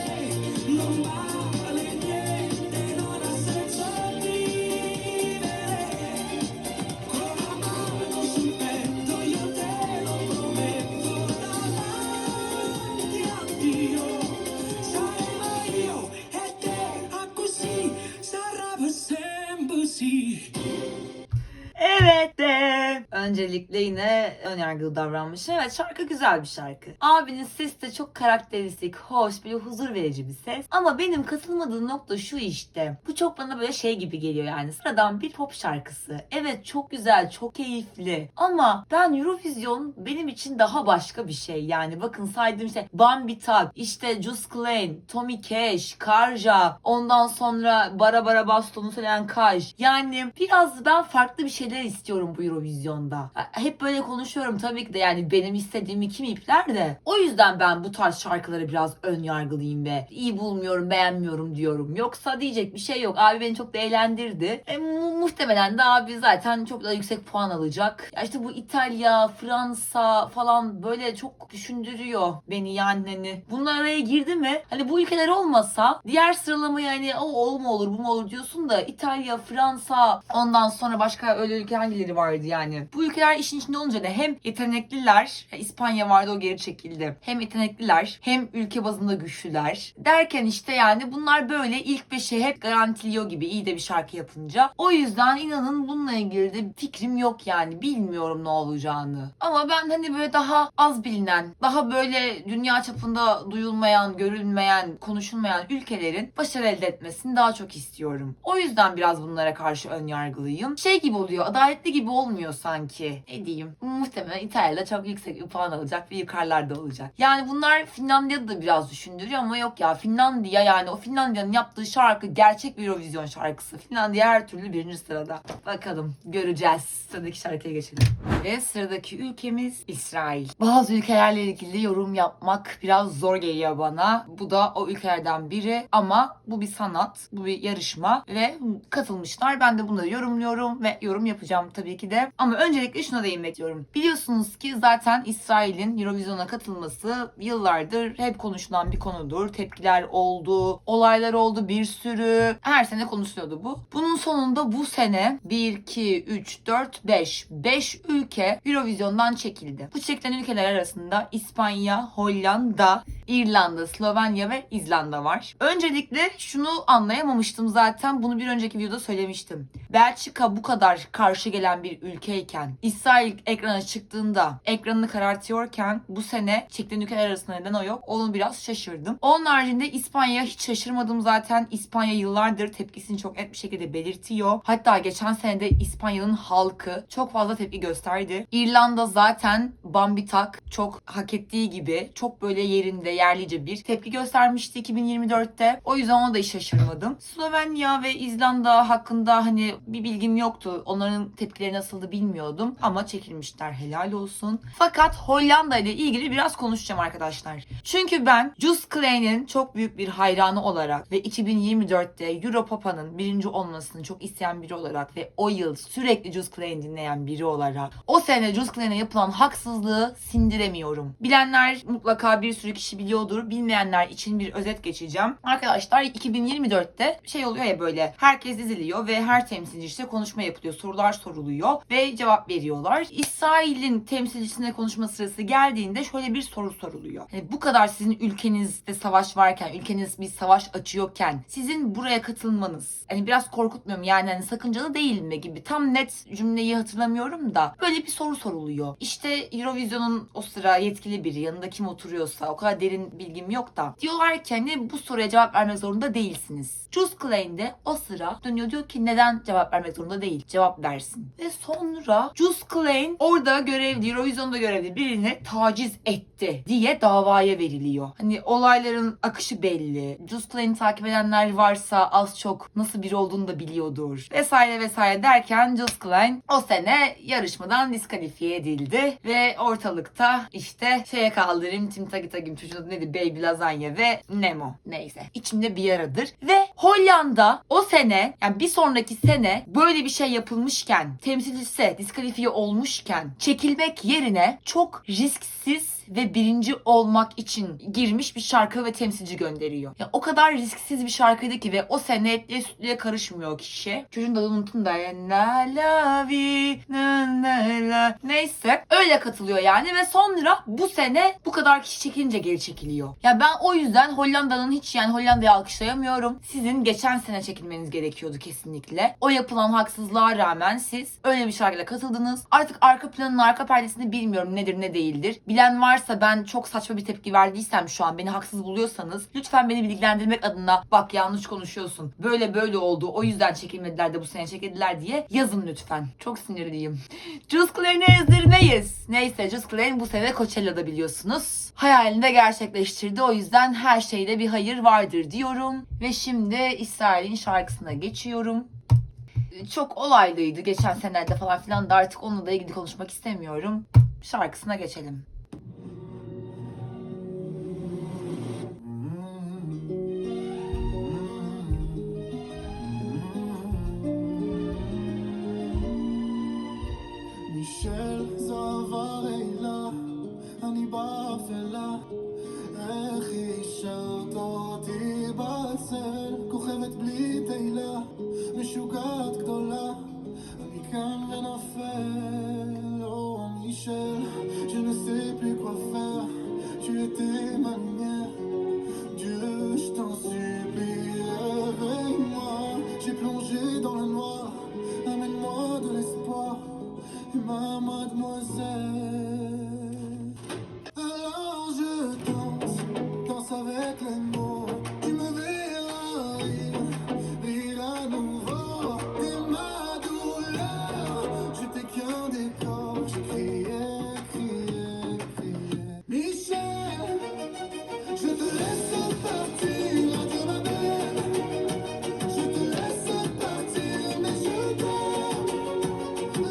non vale niente, non ha senso vivere. Con la mano sul petto io te lo prometto davanti a Dio. Saremo io e te, a così sarà per sempre sì. Evet de Öncelikle yine önyargılı davranmışım. Evet, şarkı güzel bir şarkı. Abinin sesi de çok karakteristik, hoş, böyle huzur verici bir ses. Ama benim katılmadığım nokta şu işte. Bu çok bana böyle şey gibi geliyor yani. Sıradan bir pop şarkısı. Evet, çok güzel, çok keyifli. Ama ben Eurovision benim için daha başka bir şey. Yani bakın saydığım işte Bambi Tak, işte Just Klein, Tommy Cash, Karja, ondan sonra Bara Bara Baston'u söyleyen Kaj. Yani biraz ben farklı bir şeyler istiyorum bu Eurovision'da. Hep böyle konuşuyorum tabii ki de, yani benim istediğimi kim ipler de. O yüzden ben bu tarz şarkıları biraz ön yargılıyım ve iyi bulmuyorum, beğenmiyorum diyorum. Yoksa diyecek bir şey yok. Abi beni çok da eğlendirdi. Muhtemelen de abi zaten çok da yüksek puan alacak. Ya işte bu İtalya, Fransa falan böyle çok düşündürüyor beni yani hani. Bunlar araya girdi mi? Hani bu ülkeler olmasa diğer sıralamayı hani o mu olur bu mu olur diyorsun da İtalya, Fransa, ondan sonra başka öyle ülke hangileri vardı yani. Bu ülkeler işin içinde olunca da hem yetenekliler, İspanya vardı o geri çekildi. Hem yetenekliler hem ülke bazında güçlüler. Derken işte yani bunlar böyle ilk beşe hep garantiliyor gibi iyi de bir şarkı yapınca. O yüzden inanın bununla ilgili de fikrim yok yani. Bilmiyorum ne olacağını. Ama ben hani böyle daha az bilinen, daha böyle dünya çapında duyulmayan, görülmeyen, konuşulmayan ülkelerin başarı elde etmesini daha çok istiyorum. O yüzden biraz bunlara karşı ön yargılıyım. Şey gibi oluyor, adaletli gibi olmuyor sanki. Ne diyeyim? Muhtemelen İtalya'da çok yüksek bir puan alacak ve yukarılarda olacak. Yani bunlar Finlandiya'da da biraz düşündürüyor ama yok ya, Finlandiya yani o Finlandiya'nın yaptığı şarkı gerçek bir Eurovision şarkısı. Finlandiya her türlü birinci sırada. Bakalım göreceğiz. Sıradaki şarkıya geçelim. Ve sıradaki ülkemiz İsrail. Bazı ülkelerle ilgili yorum yapmak biraz zor geliyor bana. Bu da o ülkelerden biri ama bu bir sanat, bu bir yarışma ve katılmışlar. Ben de bunları yorumluyorum ve yorum yapacağım tabii ki de. Ama öncelikle şuna değinmek istiyorum. Biliyorsunuz ki zaten İsrail'in Eurovision'a katılması yıllardır hep konuşulan bir konudur. Tepkiler oldu, olaylar oldu bir sürü. Her sene konuşuluyordu bu. Bunun sonunda bu sene 1, 2, 3, 4, 5 ülke Eurovision'dan çekildi. Bu çekilen ülkeler arasında İspanya, Hollanda, İrlanda, Slovenya ve İzlanda var. Öncelikle şunu anlayamamıştım zaten. Bunu bir önceki videoda söylemiştim. Belçika bu kadar karşı gelen bir ülkeyken, İsrail ekrana çıktığında ekranını karartıyorken bu sene çekilen ülkeler arasında neden o yok? Onu biraz şaşırdım. Onun haricinde İspanya hiç şaşırmadım zaten. İspanya yıllardır tepkisini çok net bir şekilde belirtiyor. Hatta geçen sene de İspanya'nın halkı çok fazla tepki gösterdi. İrlanda zaten Bambi Tak çok hak ettiği gibi çok böyle yerinde, yerlice bir tepki göstermişti 2024'te. O yüzden ona da hiç şaşırmadım. Slovenya ve İzlanda hakkında hani bir bilgim yoktu. Onların tepkileri nasıldı bilmiyordum. Ama çekilmişler, helal olsun. Fakat Hollanda ile ilgili biraz konuşacağım arkadaşlar. Çünkü ben Just Klein'in çok büyük bir hayranı olarak ve 2024'te Europopa'nın birinci olmasını çok isteyen biri olarak ve o yıl sürekli Just Klein dinleyen biri olarak o sene Just Klein'e yapılan haksızlığı sindiremiyorum. Bilenler mutlaka bir sürü kişi biliyordur. Bilmeyenler için bir özet geçeceğim. Arkadaşlar 2024'te şey oluyor ya, böyle herkes diziliyor ve her temsilci işte konuşma yapılıyor. Sorular soruluyor ve cevap veriyorlar. İsrail'in temsilcisine konuşma sırası geldiğinde şöyle bir soru soruluyor. Yani bu kadar sizin ülkenizde savaş varken, ülkeniz bir savaş açıyorken sizin buraya katılmanız hani biraz korkutmuyor mu? Yani hani sakıncalı değil mi gibi. Tam net cümleyi hatırlamıyorum da böyle bir soru soruluyor. İşte Eurovision'un o sıra yetkili biri, yanında kim oturuyorsa, o kadar derin bilgim yok da, diyorlar ki hani bu soruya cevap vermek zorunda değilsiniz. Just Klein de o sıra dönüyor, diyor ki neden cevap vermek zorunda değil? Cevap versin. Ve sonra Just Klein orada görevli, Eurovision'da görevli birini taciz etti diye davaya veriliyor. Hani olayların akışı belli. Just Klein'i takip edenler varsa az çok nasıl biri olduğunu da biliyordur. Vesaire vesaire derken Just Klein o sene yarışmadan diskalifiye edildi ve ortalıkta işte şeye kaldırayım Tim Tagitagim, çocuğun adı neydi? Baby Lasagna ve Nemo. Neyse. İçimde bir yaradır. Ve Hollanda o sene, yani bir sonraki sene böyle bir şey yapılmışken, temsilcisi diskalifiye olmuşken çekilmek yerine çok risksiz ve birinci olmak için girmiş bir şarkı ve temsilci gönderiyor. Ya o kadar risksiz bir şarkıydı ki ve o sene etliye sütlüye karışmıyor kişi. Çocuğun adını unuttum da la la vi na na la. Neyse öyle katılıyor yani ve sonra bu sene bu kadar kişi çekilince geri çekiliyor. Ya ben o yüzden Hollanda'nın hiç yani Hollanda'yı alkışlayamıyorum. Sizin geçen sene çekilmeniz gerekiyordu kesinlikle. O yapılan haksızlığa rağmen siz öyle bir şarkıyla katıldınız. Artık arka planın arka perdesini bilmiyorum nedir ne değildir. Bilen varsa ben çok saçma bir tepki verdiysem şu an beni haksız buluyorsanız lütfen beni bilgilendirmek adına bak yanlış konuşuyorsun. Böyle böyle oldu. O yüzden çekilmediler de bu sene çekildiler diye yazın lütfen. Çok sinirliyim. Just Clay'ini ezdirmeyiz. Neyse Just Clay'in bu sene Coachella'da biliyorsunuz. Hayalini de gerçekleştirdi. O yüzden her şeyde bir hayır vardır diyorum. Ve şimdi İsrail'in şarkısına geçiyorum. Çok olaylıydı geçen senelerde falan filan da artık onunla da ilgili konuşmak istemiyorum. Şarkısına geçelim. מישל זו עברילה, אני באפלה, איך השארת אותי בצל, כוכבת בלי תהילה, משוגעת גדולה, אני קם ונופל, oh Michel, je ne sais plus quoi faire, tu étais ma lumière, Dieu je t'en supplie, réveille-moi, j'ai plongé dans le noir, amène-moi de l'espoir, ma mademoiselle. Alors je danse, danse avec les mots. Tu me verras rire, rire à nouveau. T'es ma douleur, j'étais qu'un décor. Je criais, criais, criais. Michel, je te laisse partir, adieu ma belle. Je te laisse partir, mais je t'aime.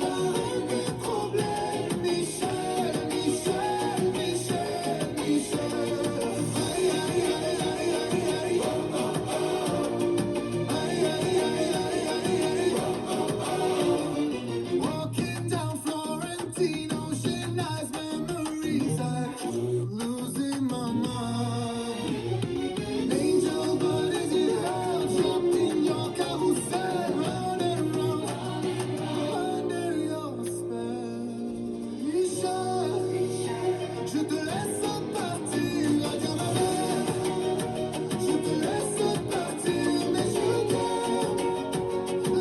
La reine des problèmes, Michel, Michel, Michel, Michel. Aïe, aïe, aïe, aïe, aïe, aïe. Oh, oh, oh. Aïe, aïe, aïe, aïe, aïe, aïe. Oh, oh, oh. Walking down Florentino, she nice memories. I'm losing my mind. Angel, but is it hell? Jumped in your carousel, round and round, under your spell. Michel, je te laisse partir, adieu ma belle. Je te laisse partir, mais je t'aime.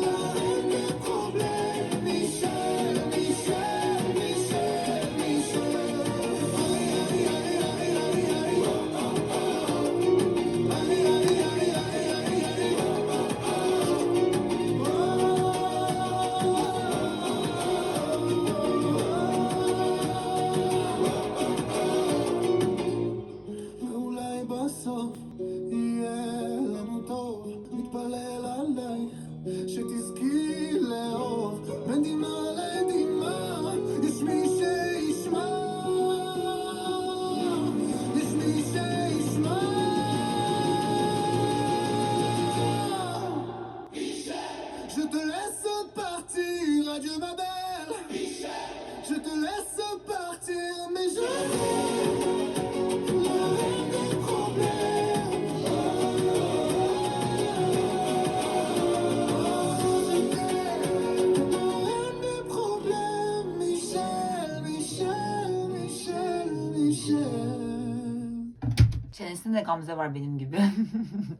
La reine des problèmes, Michel, Michel, Michel, Michel. Aïe, aïe, aïe, aïe, aïe, aïe. Oh, oh, oh. Aïe, aïe, aïe, aïe, aïe, aïe. Oh, ואולי בסוף יהיה לנו טוב, נתפלל עלייך שתזכי לאהוב בין דמעה לדמעה, יש מי שישמע, יש מי שישמע. Je te laisse partir, adieu ma belle. Je te laisse partir, mais je la reine des problèmes. Je t'aime, la reine des problèmes. Michel, Michel, Michel, Michel. Çenesinde de Gamze var benim gibi.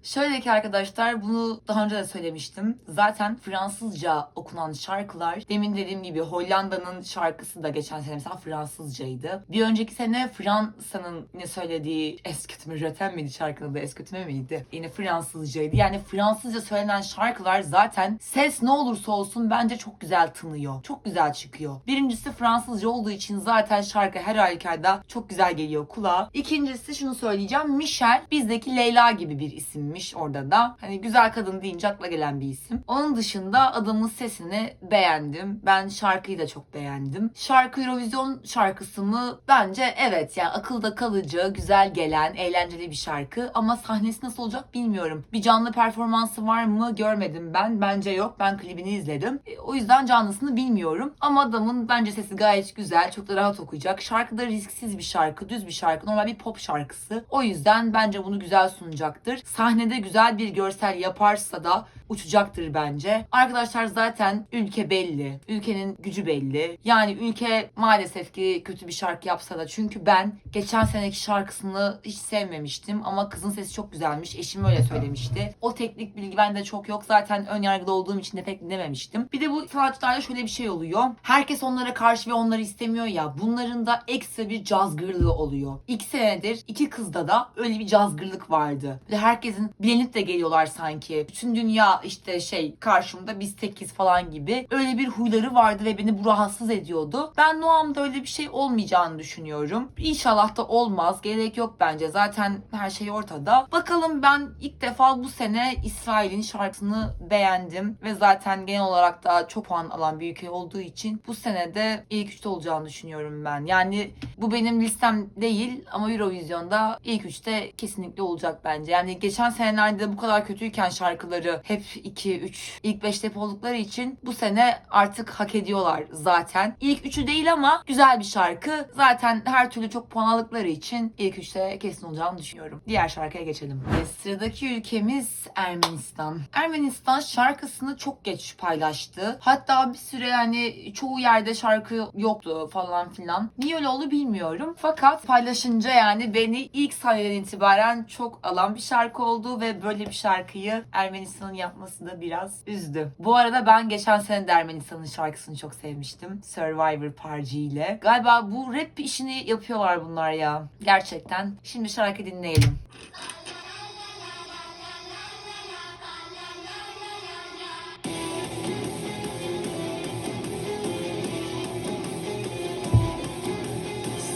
Şöyle ki arkadaşlar bunu daha önce de söylemiştim. Zaten Fransızca okunan şarkılar demin dediğim gibi Hollanda'nın şarkısı da geçen sene mesela Fransızcaydı. Bir önceki sene Fransa'nın yine söylediği Eskütme Jötem miydi şarkının da Eskütme miydi? Yine Fransızcaydı. Yani Fransızca söylenen şarkılar zaten ses ne olursa olsun bence çok güzel tınıyor. Çok güzel çıkıyor. Birincisi Fransızca olduğu için zaten şarkı her halükarda çok güzel geliyor kulağa. İkincisi şunu söyleyeceğim. Michelle bizdeki Leyla gibi bir isimmiş orada da. Hani güzel kadın deyince akla gelen bir isim. Onun dışında adamın sesini beğendim. Ben şarkıyı da çok beğendim. Şarkı Eurovision şarkısı mı? Bence evet, yani akılda kalıcı, güzel gelen, eğlenceli bir şarkı. Ama sahnesi nasıl olacak bilmiyorum. Bir canlı performansı var mı görmedim ben. Bence yok. Ben klibini izledim. O yüzden canlısını bilmiyorum. Ama adamın bence sesi gayet güzel. Çok da rahat okuyacak. Şarkı da risksiz bir şarkı. Düz bir şarkı. Normal bir pop şarkısı. O yüzden bence bunu güzel sunacaktır. Sahnede güzel bir görsel yaparsa da uçacaktır bence. Arkadaşlar zaten ülke belli. Ülkenin gücü belli. Yani ülke maalesef ki kötü bir şarkı yapsa da, çünkü ben geçen seneki şarkısını hiç sevmemiştim ama kızın sesi çok güzelmiş. Eşim öyle söylemişti. O teknik bilgi bende çok yok. Zaten ön yargılı olduğum için de pek dinlememiştim. Bir de bu sanatçılarda şöyle bir şey oluyor. Herkes onlara karşı ve onları istemiyor ya. Bunların da ekstra bir cazgırlığı oluyor. 2 senedir iki kızda da öyle bir cazgırlık vardı. Ve herkesin bilenip de geliyorlar sanki. Bütün dünya işte karşımda biz tekiz falan gibi. Öyle bir huyları vardı ve beni bu rahatsız ediyordu. Ben Noam'da öyle bir şey olmayacağını düşünüyorum. İnşallah da olmaz. Gerek yok bence. Zaten her şey ortada. Bakalım, ben ilk defa bu sene İsrail'in şarkısını beğendim. Ve zaten genel olarak da çok puan alan bir ülke olduğu için bu sene de ilk 3'te olacağını düşünüyorum ben. Yani bu benim listem değil ama Eurovision'da ilk 3'te kesinlikle olacak bence. Yani geçen senelerde bu kadar kötüyken şarkıları hep 2-3, ilk 5'te hep oldukları için bu sene artık hak ediyorlar zaten. İlk 3'ü değil ama güzel bir şarkı. Zaten her türlü çok puan aldıkları için ilk 3'te kesin olacağını düşünüyorum. Diğer şarkıya geçelim. Sıradaki ülkemiz Ermenistan. Ermenistan şarkısını çok geç paylaştı. Hatta bir süre yani çoğu yerde şarkı yoktu falan filan. Niye öyle oldu bilmiyorum. Fakat paylaşınca yani beni ilk saniyeden itibaren çok alan bir şarkı oldu ve böyle bir şarkıyı Ermenistan'ın yapması da biraz üzdü. Bu arada ben geçen sene de Ermenistan'ın şarkısını çok sevmiştim. Survivor Parci ile. Galiba bu rap işini yapıyorlar bunlar ya. Gerçekten. Şimdi şarkı dinleyelim.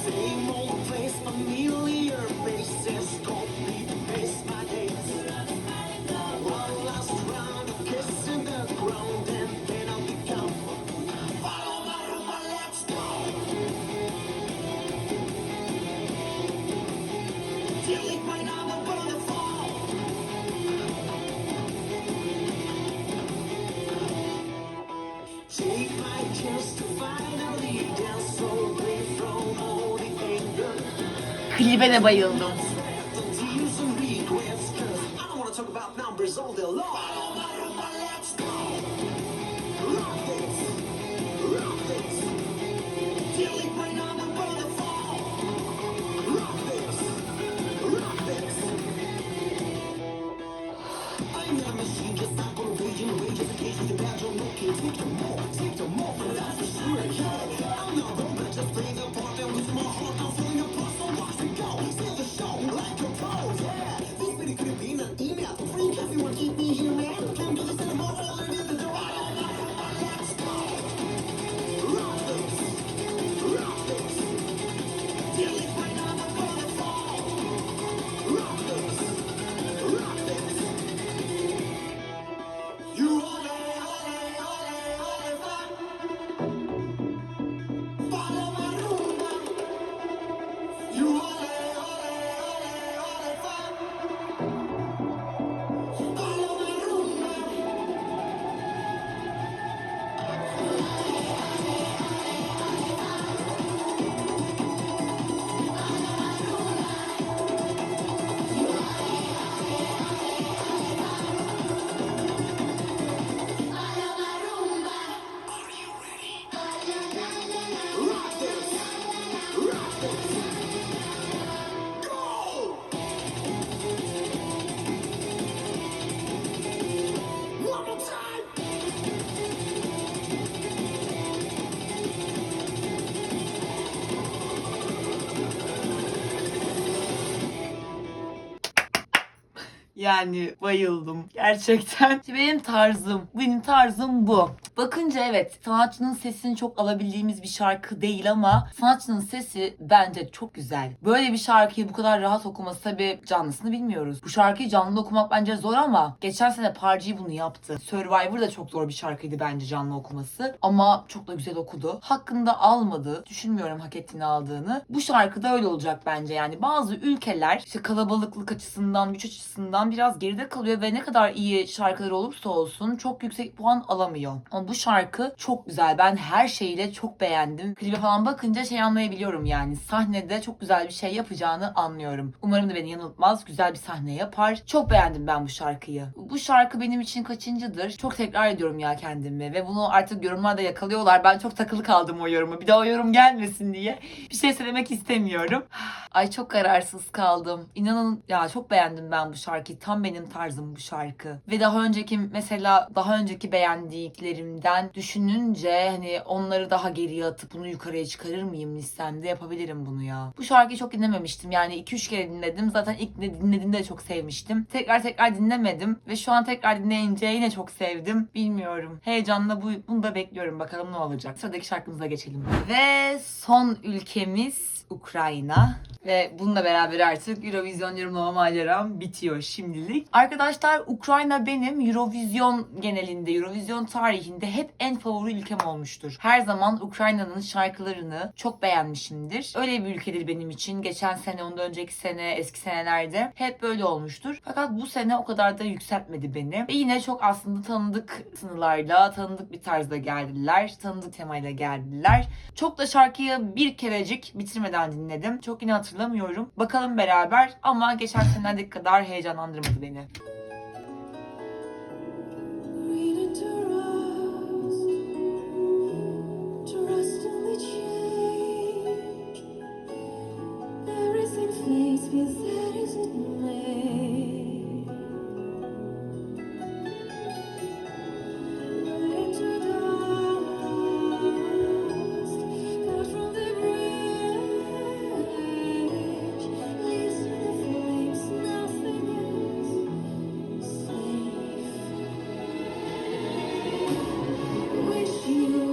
Same old place, familiar faces, copy paste my dates. One last round of kissing the ground, and then I'll become. Follow my rumor, let's go. Delete my number, but on the phone. Take my chance to finally dance away from all the anger. Klibe de bayıldım. The tears and regrets, 'cause I don't wanna talk about numbers all day long. Let's go. Rock this. Rock this. Delete my number, but on the phone. Rock this. Rock this. I'm not a machine, just not gonna wage and rage. Just in case you can badge on no kids. Take the more, but that's for sure. I'm not wrong, but I just play the part and lose my heart. I'm falling apart, so watch me go. Steal the show like a pro, yeah. This video could have been an email. Free coffee won't keep me here, man. Can't do this anymore, all it is a let's go. Rock this. Rock this. Delete my number, but on the phone. Rock this. Rock this. You ole, fuck. Follow my rumba. You ole, fuck. Follow my rumba. Are you ready? Rock this. Rock this. Go! One more time. Yani bayıldım. Gerçekten. İşte benim tarzım bu. Bakınca evet, sanatçının sesini çok alabildiğimiz bir şarkı değil ama sanatçının sesi bence çok güzel. Böyle bir şarkıyı bu kadar rahat okuması, tabii canlısını bilmiyoruz. Bu şarkıyı canlı okumak bence zor ama geçen sene Parci bunu yaptı. Survivor da çok zor bir şarkıydı bence canlı okuması ama çok da güzel okudu. Hakkında almadı. Düşünmüyorum hak ettiğini aldığını. Bu şarkı da öyle olacak bence yani. Bazı ülkeler işte kalabalıklık açısından, güç açısından biraz geride kalıyor ve ne kadar iyi şarkıları olursa olsun çok yüksek puan alamıyor. Ama bu şarkı çok güzel. Ben her şeyiyle çok beğendim. Klibe falan bakınca şey anlayabiliyorum yani. Sahnede çok güzel bir şey yapacağını anlıyorum. Umarım da beni yanıltmaz. Güzel bir sahne yapar. Çok beğendim ben bu şarkıyı. Bu şarkı benim için kaçıncıdır? Çok tekrar ediyorum ya kendimi ve bunu artık yorumlarda yakalıyorlar. Ben çok takılı kaldım o yoruma. Bir daha o yorum gelmesin diye bir şey söylemek istemiyorum. Ay çok kararsız kaldım. İnanın ya, çok beğendim ben bu şarkıyı. Tam benim tarzım bu şarkı. Ve daha önceki beğendiklerimden düşününce hani onları daha geriye atıp bunu yukarıya çıkarır mıyım listemde, yapabilirim bunu ya. Bu şarkıyı çok dinlememiştim. Yani 2-3 kere dinledim. Zaten ilk dinlediğimde de çok sevmiştim. Tekrar dinlemedim ve şu an tekrar dinleyince yine çok sevdim. Bilmiyorum. Heyecanla bunu da bekliyorum. Bakalım ne olacak. Sıradaki şarkımıza geçelim. Ve son ülkemiz Ukrayna. Ve bununla beraber artık Eurovision yorumlama maceram bitiyor şimdilik. Arkadaşlar, Ukrayna benim Eurovision genelinde, Eurovision tarihinde hep en favori ülkem olmuştur. Her zaman Ukrayna'nın şarkılarını çok beğenmişimdir. Öyle bir ülkedir benim için. Geçen sene, ondan önceki sene, eski senelerde hep böyle olmuştur. Fakat bu sene o kadar da yükseltmedi beni. Ve yine çok aslında tanıdık sınırlarla, tanıdık bir tarzda geldiler. Tanıdık temayla geldiler. Çok da şarkıyı bir kerecik bitirmeden dinledim. Çok yine hatırlamıyorum. Bakalım beraber, ama geçen senelerdeki kadar heyecanlandırmadı beni. Trust in the change. Everything fades, but that isn't me. Into dust, cut from the bridge. Listen to flames, nothing is safe. Wish you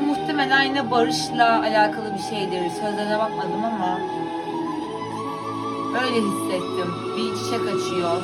Muhtemelen yine barışla alakalı bir şeydir. Sözlerine bakmadım ama öyle hissettim. Bir iç içe kaçıyor.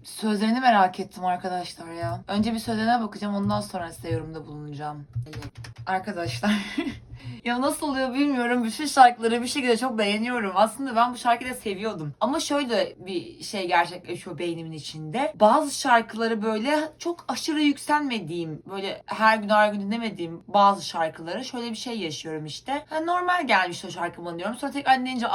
Sözlerini merak ettim arkadaşlar ya. Önce bir sözlerine bakacağım, ondan sonra size yorumda bulunacağım. Arkadaşlar Ya nasıl oluyor bilmiyorum. Bütün şarkıları bir şekilde çok beğeniyorum. Aslında ben bu şarkıyı da seviyordum. Ama şöyle bir şey gerçekleşiyor beynimin içinde. Bazı şarkıları böyle çok aşırı yükselmediğim, böyle her gün dinlemediğim bazı şarkıları şöyle bir şey yaşıyorum işte. Ha, normal gelmiş o şarkı bana diyorum. Sonra tekrar dinleyince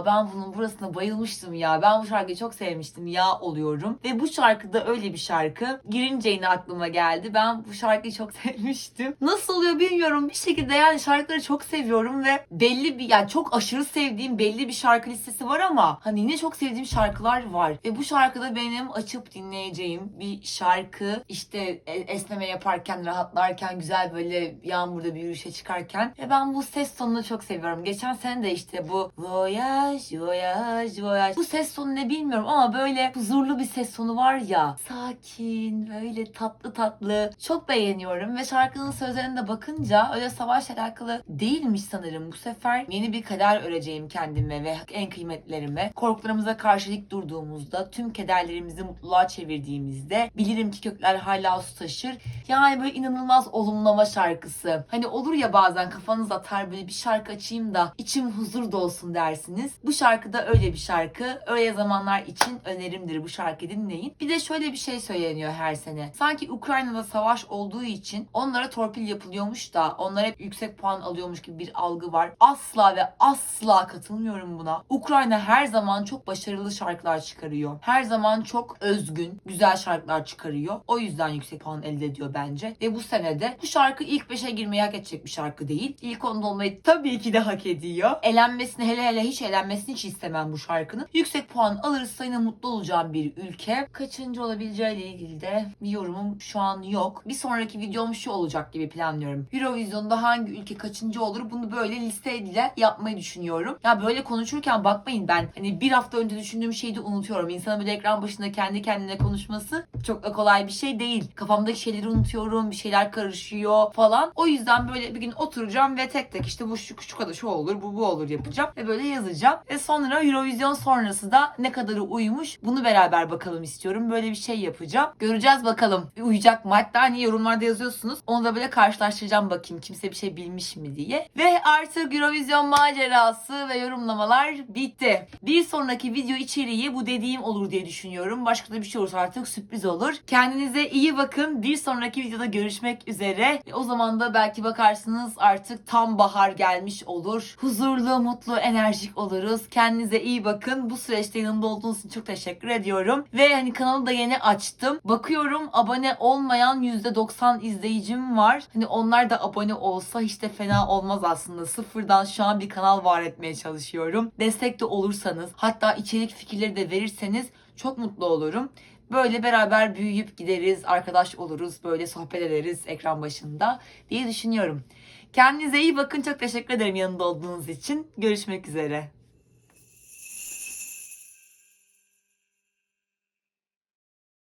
ben bunun burasına bayılmıştım ya. Ben bu şarkıyı çok sevmiştim ya oluyorum. Ve bu şarkıda öyle bir şarkı. Girince yine aklıma geldi. Ben bu şarkıyı çok sevmiştim. Nasıl oluyor bilmiyorum. Bir şekilde yani şarkıları çok seviyorum ve belli bir yani çok aşırı sevdiğim belli bir şarkı listesi var ama hani yine çok sevdiğim şarkılar var. Ve bu şarkıda benim açıp dinleyeceğim bir şarkı. İşte esneme yaparken, rahatlarken, güzel böyle yağmurda bir yürüyüşe çıkarken. Ve ben bu ses tonunu çok seviyorum. Geçen sene de işte bu Voyage, Voyage, Voyage. Bu ses tonu ne bilmiyorum ama böyle huzurlu bir ses tonu var ya. Sakin, böyle tatlı tatlı. Çok beğeniyorum ve şarkının sözlerine de bakınca öyle savaşla alakalı değilmiş sanırım. Bu sefer yeni bir kader öreceğim kendime ve en kıymetlerime. Korkularımıza karşı dik durduğumuzda, tüm kederlerimizi mutluluğa çevirdiğimizde bilirim ki kökler hala su taşır. Yani böyle inanılmaz olumlama şarkısı. Hani olur ya bazen kafanız atar böyle bir şarkı açayım da içim huzur dolsun dersiniz. Bu şarkı da öyle bir şarkı. Öyle zamanlar için önerimdir bu şarkıyı dinleyin. Bir de şöyle bir şey söyleniyor her sene. Sanki Ukrayna'da savaş olduğu için onlara torpil yapılıyormuş da onlar hep yüksek puan alıyormuş gibi bir algı var. Asla ve asla katılmıyorum buna. Ukrayna her zaman çok başarılı şarkılar çıkarıyor. Her zaman çok özgün, güzel şarkılar çıkarıyor. O yüzden yüksek puan elde ediyor bence. Ve bu senede bu şarkı ilk 5'e girmeyi hak edecek bir şarkı değil. İlk 10'da olmayı tabii ki de hak ediyor. Elenmesini hele hiç elenmesini hiç istemem bu şarkının. Yüksek puan alırsa yine mutlu olacağım bir ülke. Kaçıncı olabileceğiyle ilgili de bir yorumum şu an yok. Bir sonraki videom şu olacak gibi planlıyorum. Eurovision'da hangi ülke kaçıncı olur bunu böyle listeyle yapmayı düşünüyorum. Ya böyle konuşurken bakmayın ben hani bir hafta önce düşündüğüm şeyi de unutuyorum. İnsanın böyle ekran başında kendi kendine konuşması çok da kolay bir şey değil. Kafamdaki şeyleri unutuyorum, bir şeyler karışıyor falan. O yüzden böyle bir gün oturacağım ve tek tek işte bu şu kadar şu olur, bu olur yapacağım ve böyle yazacağım. Ve sonra Eurovision sonrası da ne kadarı uymuş bunu beraber bakalım istiyorum. Böyle bir şey yapacağım. Göreceğiz bakalım. Uyacak mı? Hatta hani yorumlarda yazıyorsunuz. Onu da böyle karşılaştıracağım bakayım kimse bir şey bilmiş mi diye. Ve artık Eurovision macerası ve yorumlamalar bitti. Bir sonraki video içeriği bu dediğim olur diye düşünüyorum. Başka da bir şey olursa artık sürpriz olur. Kendinize iyi bakın. Bir sonraki videoda görüşmek üzere. O zaman da belki bakarsınız artık tam bahar gelmiş olur. Huzurlu, mutlu, enerjik oluruz. Kendinize iyi bakın. Bu süreçte yanımda olduğunuz için çok teşekkür ediyorum. Ve hani kanalı da yeni açtım. Bakıyorum abone olmayan %90 izleyicim var. Hani onlar da abone olsa hiç de fena olmaz aslında. Sıfırdan şu an bir kanal var etmeye çalışıyorum. Destek de olursanız hatta içerik fikirleri de verirseniz çok mutlu olurum. Böyle beraber büyüyüp gideriz, arkadaş oluruz, böyle sohbet ederiz ekran başında diye düşünüyorum. Kendinize iyi bakın. Çok teşekkür ederim yanında olduğunuz için. Görüşmek üzere.